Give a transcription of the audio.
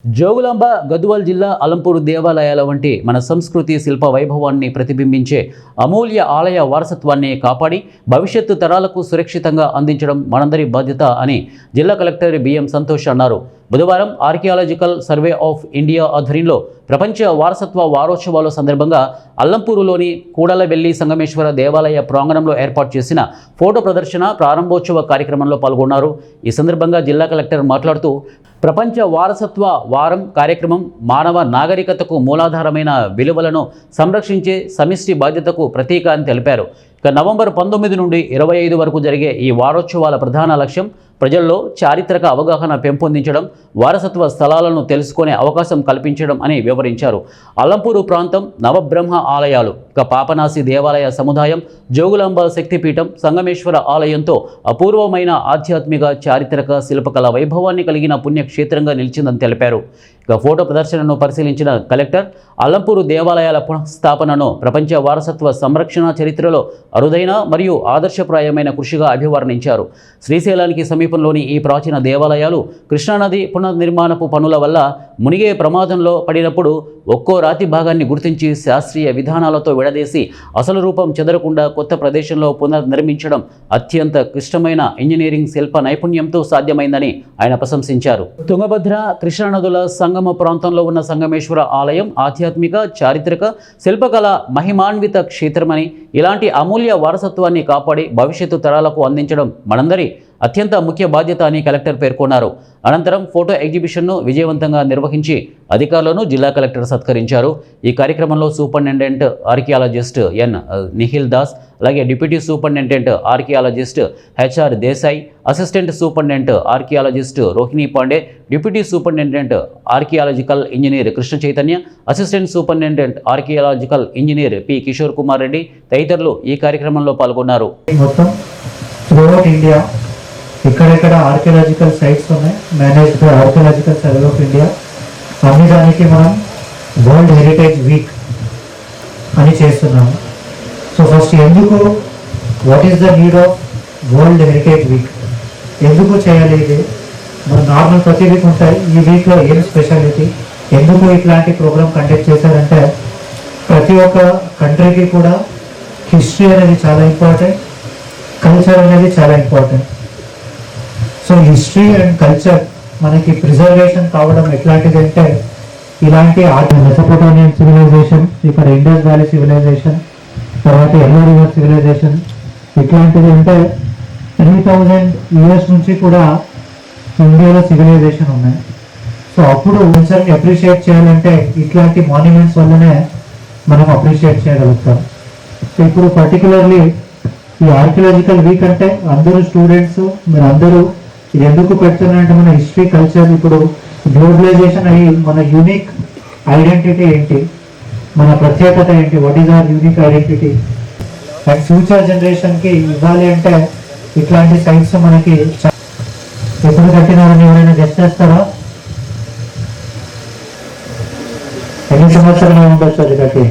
జోగులాంబ గద్వాల్ జిల్లా అలంపూరు దేవాలయాల వంటి మన సంస్కృతి శిల్ప వైభవాన్ని ప్రతిబింబించే అమూల్య ఆలయ వారసత్వాన్ని కాపాడి భవిష్యత్తు తరాలకు సురక్షితంగా అందించడం మనందరి బాధ్యత అని జిల్లా కలెక్టర్ బిఎం సంతోష్ అన్నారు. బుధవారం ఆర్కియాలజికల్ సర్వే ఆఫ్ ఇండియా ఆధ్వర్యంలో ప్రపంచ వారసత్వ వారోత్సవాల సందర్భంగా అల్లంపూరులోని కూడలవెల్లి సంగమేశ్వర దేవాలయ ప్రాంగణంలో ఏర్పాటు చేసిన ఫోటో ప్రదర్శన ప్రారంభోత్సవ కార్యక్రమంలో పాల్గొన్నారు. ఈ సందర్భంగా జిల్లా కలెక్టర్ మాట్లాడుతూ ప్రపంచ వారసత్వ వారం కార్యక్రమం మానవ నాగరికతకు మూలాధారమైన విలువలను సంరక్షించే సమిష్టి బాధ్యతకు ప్రతీక అని తెలిపారు. ఇక నవంబర్ 19 నుండి 25 వరకు జరిగే ఈ వారోత్సవాల ప్రధాన లక్ష్యం ప్రజల్లో చారిత్రక అవగాహన పెంపొందించడం, వారసత్వ స్థలాలను తెలుసుకునే అవకాశం కల్పించడం అని వివరించారు. అల్లంపూరు ప్రాంతం నవబ్రహ్మ ఆలయాలు, ఇక పాపనాసి దేవాలయ సముదాయం, జోగులాంబ శక్తిపీఠం, సంగమేశ్వర ఆలయంతో అపూర్వమైన ఆధ్యాత్మిక చారిత్రక శిల్పకళ వైభవాన్ని కలిగిన పుణ్యక్షేత్రంగా నిలిచిందని తెలిపారు. ఇక ఫోటో ప్రదర్శనను పరిశీలించిన కలెక్టర్ అల్లంపూరు దేవాలయాల పునఃస్థాపనను ప్రపంచ వారసత్వ సంరక్షణ చరిత్రలో అరుదైన మరియు ఆదర్శప్రాయమైన కృషిగా అభివర్ణించారు. శ్రీశైలానికి సమీపంలోని ఈ ప్రాచీన దేవాలయాలు కృష్ణానది పునర్నిర్మాణపు పనుల వల్ల మునిగే ప్రమాదంలో పడినప్పుడు ఒక్కో రాతి భాగాన్ని గుర్తించి శాస్త్రీయ విధానాలతో విడదీసి అసలు రూపం చెదరకుండా కొత్త ప్రదేశంలో పునర్నిర్మించడం అత్యంత క్లిష్టమైన ఇంజనీరింగ్ శిల్ప నైపుణ్యంతో సాధ్యమైందని ఆయన ప్రశంసించారు. తుంగభద్ర కృష్ణానదుల సంగమ ప్రాంతంలో ఉన్న సంగమేశ్వర ఆలయం ఆధ్యాత్మిక చారిత్రక శిల్పకళ మహిమాన్విత క్షేత్రమని, ఇలాంటి అమూల్య వారసత్వాన్ని కాపాడి భవిష్యత్తు తరాలకు అందించడం మనందరి అత్యంత ముఖ్య బాధ్యత అని కలెక్టర్ పేర్కొన్నారు. అనంతరం ఫోటో ఎగ్జిబిషన్ను విజయవంతంగా నిర్వహించి అధికారులను జిల్లా కలెక్టర్ సత్కరించారు. ఈ కార్యక్రమంలో సూపరింటెండెంట్ ఆర్కియాలజిస్ట్ ఎన్ నిఖిల్ దాస్, అలాగే deputy superintendent archaeologist HR Desai, assistant superintendent archaeologist Rohini Pandey, deputy superintendent archaeological engineer Krishna Chaitanya, assistant superintendent archaeological engineer P Kishore Kumar Reddy తదితరులు ఈ కార్యక్రమంలో పాల్గొన్నారు. ఇక్కడెక్కడ ఆర్కియాలజికల్ సైట్స్ ఉన్నాయి, managed by archaeological survey of India. అన్ని దానికి మనం వరల్డ్ హెరిటేజ్ వీక్ అని చేస్తున్నాము. సో ఫస్ట్ ఎందుకు, what is the need of world heritage week, ఎందుకు చేయాలి ఇది? మన నార్మల్ ప్రతి వీక్ ఉంటాయి, ఈ వీక్లో ఏం స్పెషాలిటీ, ఎందుకు ఇట్లాంటి ప్రోగ్రామ్ కండక్ట్ చేశారంటే ప్రతి ఒక్క కంట్రీకి కూడా హిస్టరీ అనేది చాలా ఇంపార్టెంట్, కల్చర్ అనేది చాలా important. So history and culture మనకి ప్రిజర్వేషన్ కావడం ఎట్లాంటిది అంటే ఇలాంటి మెసోపోటేమియన్ సివిలైజేషన్, ఇక్కడ ఇండస్ వ్యాలీ సివిలైజేషన్, తర్వాత ఎల్లో రివర్ సివిలైజేషన్, ఇట్లాంటిది అంటే 3000 years నుంచి కూడా ఇండియాలో సివిలైజేషన్ ఉన్నాయి. సో అప్పుడు కల్చర్ని అప్రిషియేట్ చేయాలంటే ఇట్లాంటి మాన్యుమెంట్స్ వల్లనే మనం అప్రిషియేట్ చేయగలుగుతాం. సో ఇప్పుడు పర్టికులర్లీ ఈ ఆర్కియాలజికల్ వీక్ అంటే అందరూ స్టూడెంట్స్ మీరు అందరూ ఇది ఎందుకు పెడుతున్నారంటే మన హిస్టరీ కల్చర్ ఇప్పుడు గ్లోబలైజేషన్ అయ్యి మన యూనిక్ ఐడెంటిటీ ఏంటి, మన ప్రత్యేకత ఏంటి, what is our unique identity and future జనరేషన్కి ఇవ్వాలి అంటే ఇట్లాంటి సైట్స్ మనకి ఎప్పుడు కట్టినారని ఎవరైనా గెస్ట్ చేస్తారా? ఎన్ని సంవత్సరాలు ఉండొచ్చు అది కట్టి?